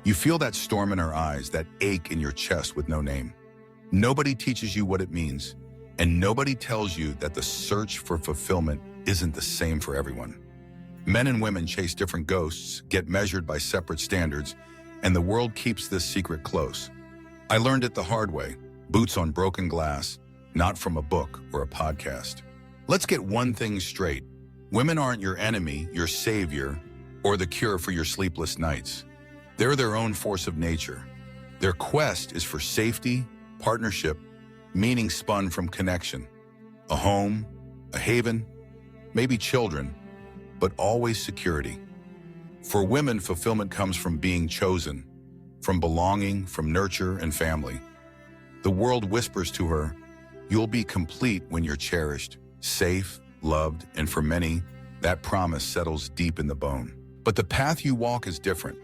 You feel that storm in her eyes, that ache in your chest with no name. Nobody teaches you what it means, and nobody tells you that the search for fulfillment isn't the same for everyone. Men and women chase different ghosts, get measured by separate standards, and the world keeps this secret close. I learned it the hard way, boots on broken glass, not from a book or a podcast. Let's get one thing straight. Women aren't your enemy, your savior, or the cure for your sleepless nights. They're their own force of nature. Their quest is for safety, partnership, meaning spun from connection. A home, a haven, maybe children, but always security. For women, fulfillment comes from being chosen, from belonging, from nurture and family. The world whispers to her, you'll be complete when you're cherished, safe, loved, and for many, that promise settles deep in the bone. But the path you walk is different.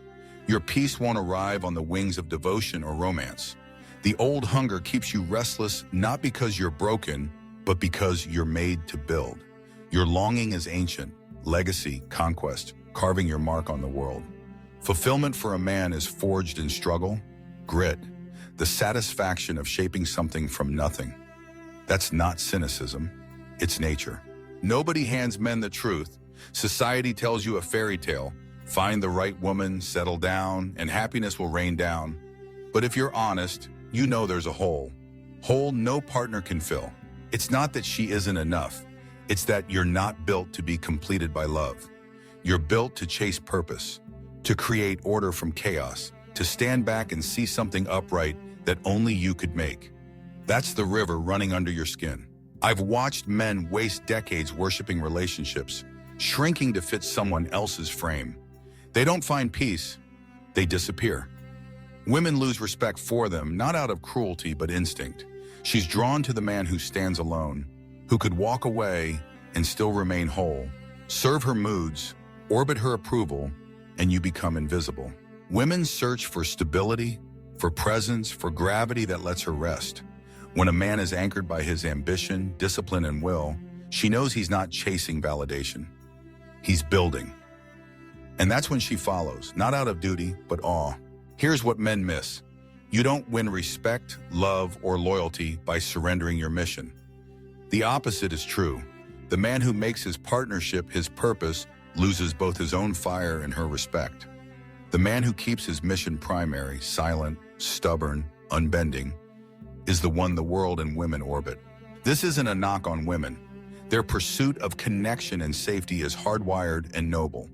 Your peace won't arrive on the wings of devotion or romance. The old hunger keeps you restless, not because you're broken, but because you're made to build. Your longing is ancient, legacy, conquest, carving your mark on the world. Fulfillment for a man is forged in struggle, grit, the satisfaction of shaping something from nothing. That's not cynicism, it's nature. Nobody hands men the truth. Society tells you a fairy tale. Find the right woman, settle down, and happiness will rain down. But if you're honest, you know there's a hole. Hole no partner can fill. It's not that she isn't enough. It's that you're not built to be completed by love. You're built to chase purpose, to create order from chaos, to stand back and see something upright that only you could make. That's the river running under your skin. I've watched men waste decades worshiping relationships, shrinking to fit someone else's frame. They don't find peace, they disappear. Women lose respect for them, not out of cruelty, but instinct. She's drawn to the man who stands alone, who could walk away and still remain whole, serve her moods, orbit her approval, and you become invisible. Women search for stability, for presence, for gravity that lets her rest. When a man is anchored by his ambition, discipline, and will, she knows he's not chasing validation. He's building. And that's when she follows, not out of duty, but awe. Here's what men miss. You don't win respect, love, or loyalty by surrendering your mission. The opposite is true. The man who makes his partnership his purpose loses both his own fire and her respect. The man who keeps his mission primary, silent, stubborn, unbending, is the one the world and women orbit. This isn't a knock on women. Their pursuit of connection and safety is hardwired and noble,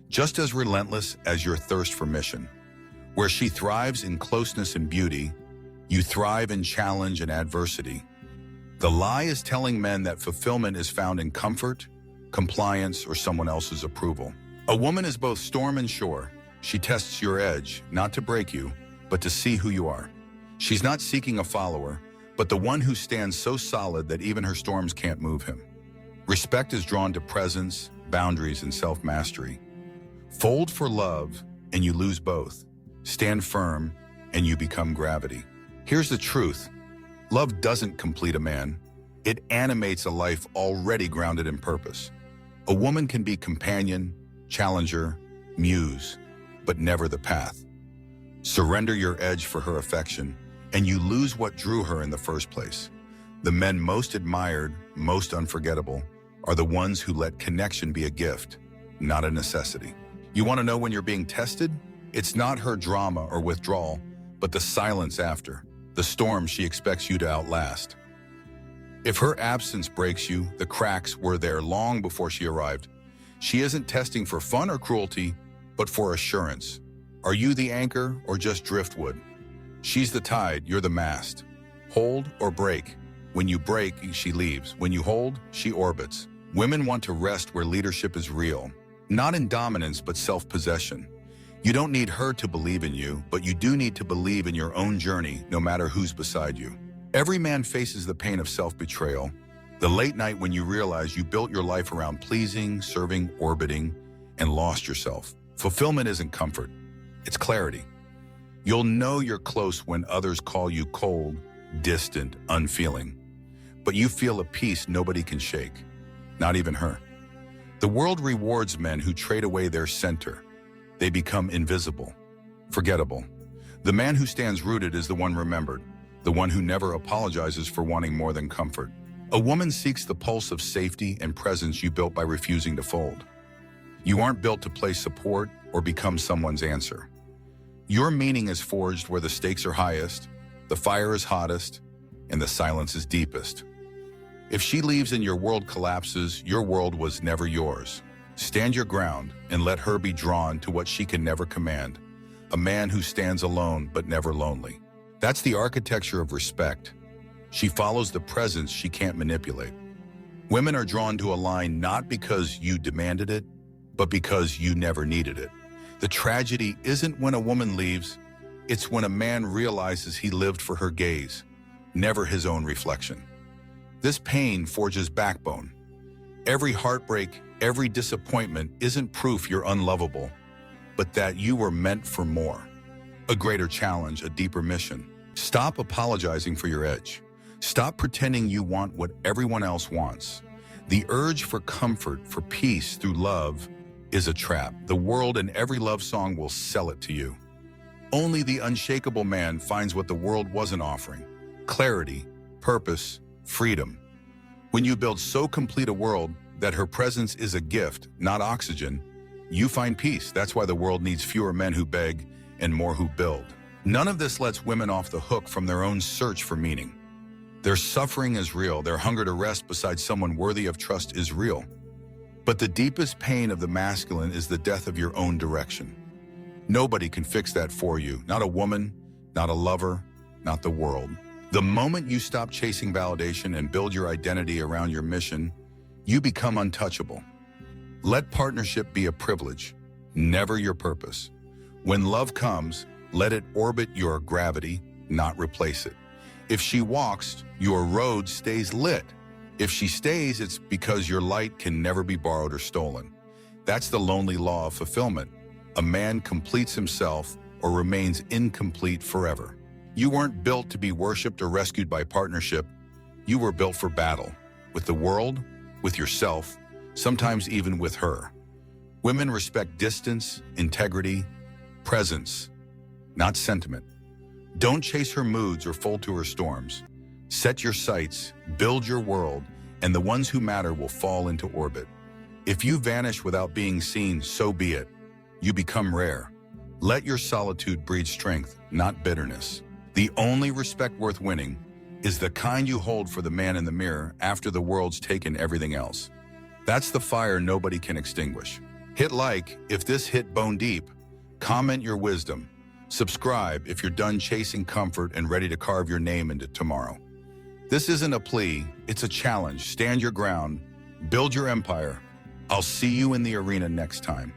just as relentless as your thirst for mission. Where she thrives in closeness and beauty, you thrive in challenge and adversity. The lie is telling men that fulfillment is found in comfort, compliance, or someone else's approval. A woman is both storm and shore. She tests your edge, not to break you, but to see who you are. She's not seeking a follower, but the one who stands so solid that even her storms can't move him. Respect is drawn to presence, boundaries, and self-mastery. Fold for love, and you lose both. Stand firm, and you become gravity. Here's the truth. Love doesn't complete a man. It animates a life already grounded in purpose. A woman can be companion, challenger, muse, but never the path. Surrender your edge for her affection, and you lose what drew her in the first place. The men most admired, most unforgettable, are the ones who let connection be a gift, not a necessity. You want to know when you're being tested? It's not her drama or withdrawal, but the silence after, the storm she expects you to outlast. If her absence breaks you, the cracks were there long before she arrived. She isn't testing for fun or cruelty, but for assurance. Are you the anchor or just driftwood? She's the tide, you're the mast. Hold or break. When you break, she leaves. When you hold, she orbits. Women want to rest where leadership is real, not in dominance, but self-possession. You don't need her to believe in you, but you do need to believe in your own journey, no matter who's beside you. Every man faces the pain of self-betrayal, the late night when you realize you built your life around pleasing, serving, orbiting, and lost yourself. Fulfillment isn't comfort, it's clarity. You'll know you're close when others call you cold, distant, unfeeling. But you feel a peace nobody can shake, not even her. The world rewards men who trade away their center. They become invisible. Forgettable. The man who stands rooted is the one remembered, the one who never apologizes for wanting more than comfort. A woman seeks the pulse of safety and presence you built by refusing to fold. You aren't built to play support or become someone's answer. Your meaning is forged where the stakes are highest, the fire is hottest, and the silence is deepest. If she leaves and your world collapses, your world was never yours. Stand your ground and let her be drawn to what she can never command, a man who stands alone but never lonely. That's the architecture of respect. She follows the presence she can't manipulate. Women are drawn to a line not because you demanded it, but because you never needed it. The tragedy isn't when a woman leaves, it's when a man realizes he lived for her gaze, never his own reflection. This pain forges backbone. Every heartbreak, every disappointment isn't proof you're unlovable, but that you were meant for more. A greater challenge, a deeper mission. Stop apologizing for your edge. Stop pretending you want what everyone else wants. The urge for comfort, for peace through love is a trap. The world and every love song will sell it to you. Only the unshakable man finds what the world wasn't offering: clarity, purpose, freedom. When you build so complete a world that her presence is a gift, not oxygen, you find peace. That's why the world needs fewer men who beg and more who build. None of this lets women off the hook from their own search for meaning. Their suffering is real. Their hunger to rest beside someone worthy of trust is real. But the deepest pain of the masculine is the death of your own direction. Nobody can fix that for you. Not a woman, not a lover, not the world. The moment you stop chasing validation and build your identity around your mission, you become untouchable. Let partnership be a privilege, never your purpose. When love comes, let it orbit your gravity, not replace it. If she walks, your road stays lit. If she stays, it's because your light can never be borrowed or stolen. That's the lonely law of fulfillment. A man completes himself or remains incomplete forever. You weren't built to be worshipped or rescued by partnership. You were built for battle, with the world, with yourself, sometimes even with her. Women respect distance, integrity, presence, not sentiment. Don't chase her moods or fold to her storms. Set your sights, build your world, and the ones who matter will fall into orbit. If you vanish without being seen, so be it. You become rare. Let your solitude breed strength, not bitterness. The only respect worth winning is the kind you hold for the man in the mirror after the world's taken everything else. That's the fire nobody can extinguish. Hit like if this hit bone deep. Comment your wisdom. Subscribe if you're done chasing comfort and ready to carve your name into tomorrow. This isn't a plea, it's a challenge. Stand your ground, build your empire. I'll see you in the arena next time.